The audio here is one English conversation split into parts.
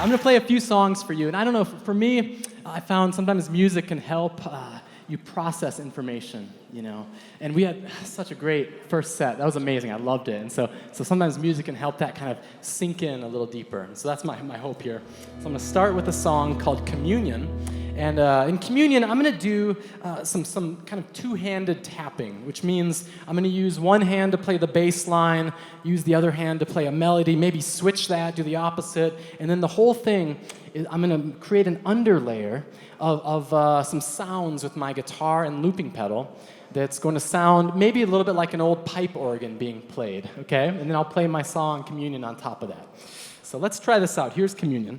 I'm going to play a few songs for you. And I don't know, for me, I found sometimes music can help you process information, you know. And we had such a great first set. That was amazing. I loved it. And so sometimes music can help that kind of sink in a little deeper. And so that's my hope here. So I'm going to start with a song called Communion. And in Communion, I'm going to do some kind of two-handed tapping, which means I'm going to use one hand to play the bass line, use the other hand to play a melody, maybe switch that, do the opposite, and then the whole thing, I'm going to create an underlayer of some sounds with my guitar and looping pedal that's going to sound maybe a little bit like an old pipe organ being played, okay? And then I'll play my song, Communion, on top of that. So let's try this out. Here's Communion.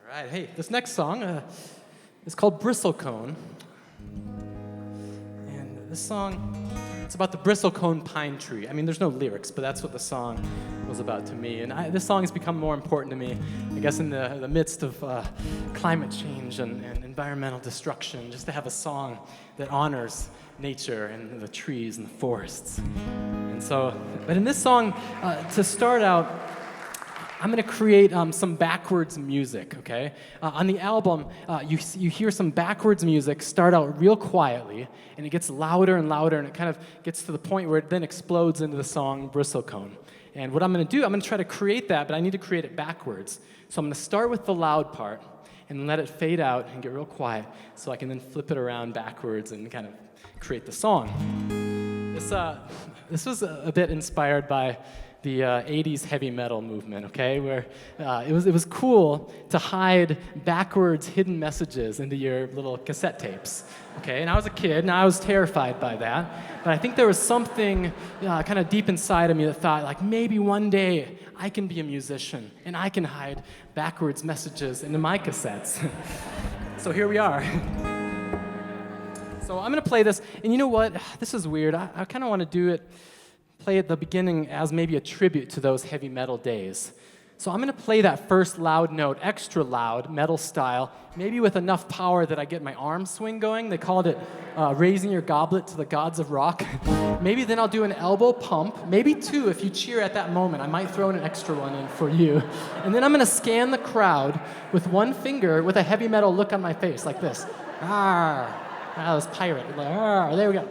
All right, hey, this next song is called Bristlecone. And this song, it's about the bristlecone pine tree. I mean, there's no lyrics, but that's what the song was about to me. And this song has become more important to me, I guess, in the midst of climate change and environmental destruction, just to have a song that honors nature and the trees and the forests. And so, but in this song, to start out, I'm going to create some backwards music, okay? On the album, you hear some backwards music start out real quietly, and it gets louder and louder, and it kind of gets to the point where it then explodes into the song Bristlecone. And what I'm going to do, I'm going to try to create that, but I need to create it backwards. So I'm going to start with the loud part, and let it fade out and get real quiet, so I can then flip it around backwards and kind of create the song. This was a bit inspired by the 80s heavy metal movement, okay, where it was cool to hide backwards hidden messages into your little cassette tapes, okay? And I was a kid, and I was terrified by that, but I think there was something kind of deep inside of me that thought, like, maybe one day I can be a musician, and I can hide backwards messages into my cassettes. So here we are. So I'm going to play this, and you know what? This is weird. I kind of want to play at the beginning as maybe a tribute to those heavy metal days. So I'm going to play that first loud note, extra loud, metal style, maybe with enough power that I get my arm swing going. They called it raising your goblet to the gods of rock. Maybe then I'll do an elbow pump, maybe two if you cheer at that moment. I might throw in an extra one in for you. And then I'm going to scan the crowd with one finger with a heavy metal look on my face, like this. That was pirate. Like, there we go.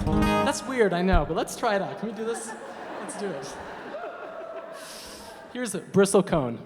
That's weird, I know, but let's try it out. Can we do this? Let's do it. Here's a bristlecone.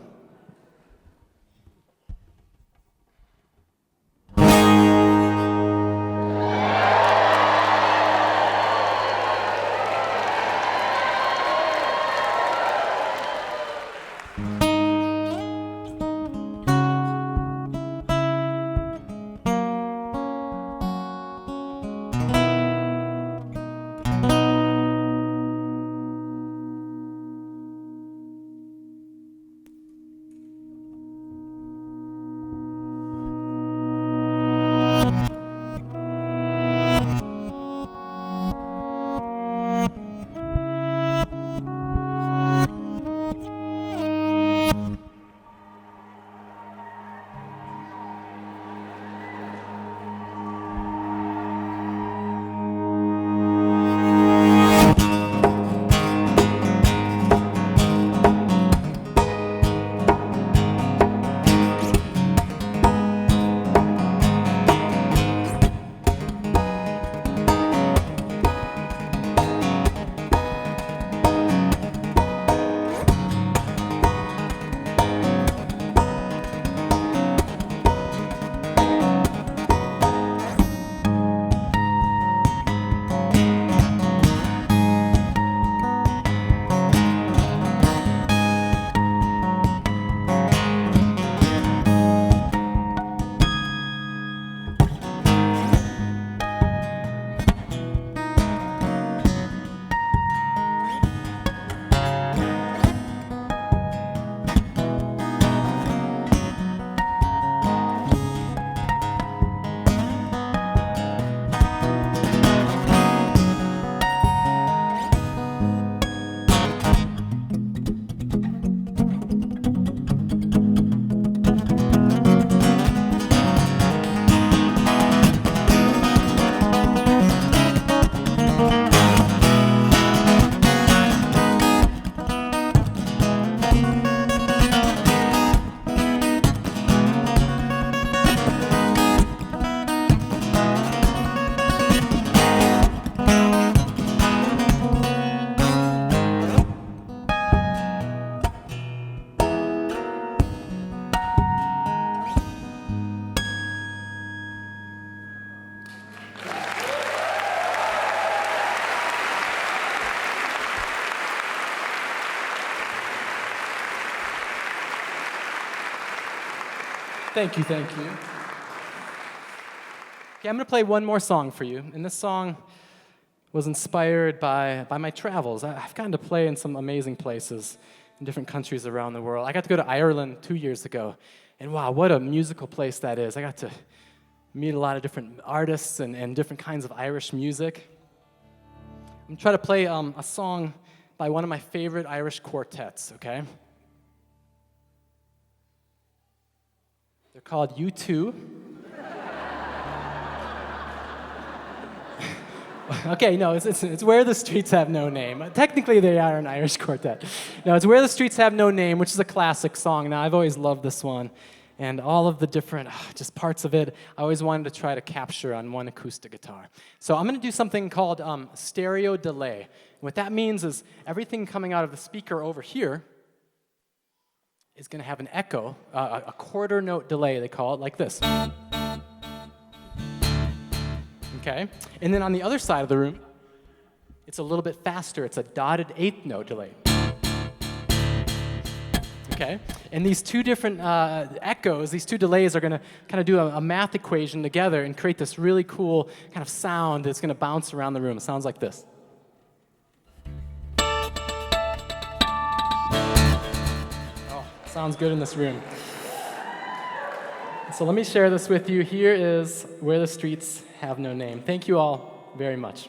Thank you. Okay, I'm going to play one more song for you, and this song was inspired by my travels. I've gotten to play in some amazing places in different countries around the world. I got to go to Ireland 2 years ago, and wow, what a musical place that is. I got to meet a lot of different artists and different kinds of Irish music. I'm going to try to play a song by one of my favorite Irish quartets, okay? They're called U2. Okay, no, it's Where the Streets Have No Name. Technically, they are an Irish quartet. No, it's Where the Streets Have No Name, which is a classic song. Now, I've always loved this one. And all of the different just parts of it, I always wanted to try to capture on one acoustic guitar. So I'm going to do something called stereo delay. And what that means is everything coming out of the speaker over here is going to have an echo, a quarter note delay, they call it, like this. Okay? And then on the other side of the room, it's a little bit faster. It's a dotted eighth note delay. Okay. And these two different echoes, these two delays are going to kind of do a math equation together and create this really cool kind of sound that's going to bounce around the room. It sounds like this. Oh, sounds good in this room. So let me share this with you. Here is Where the Streets Have No Name. Thank you all very much.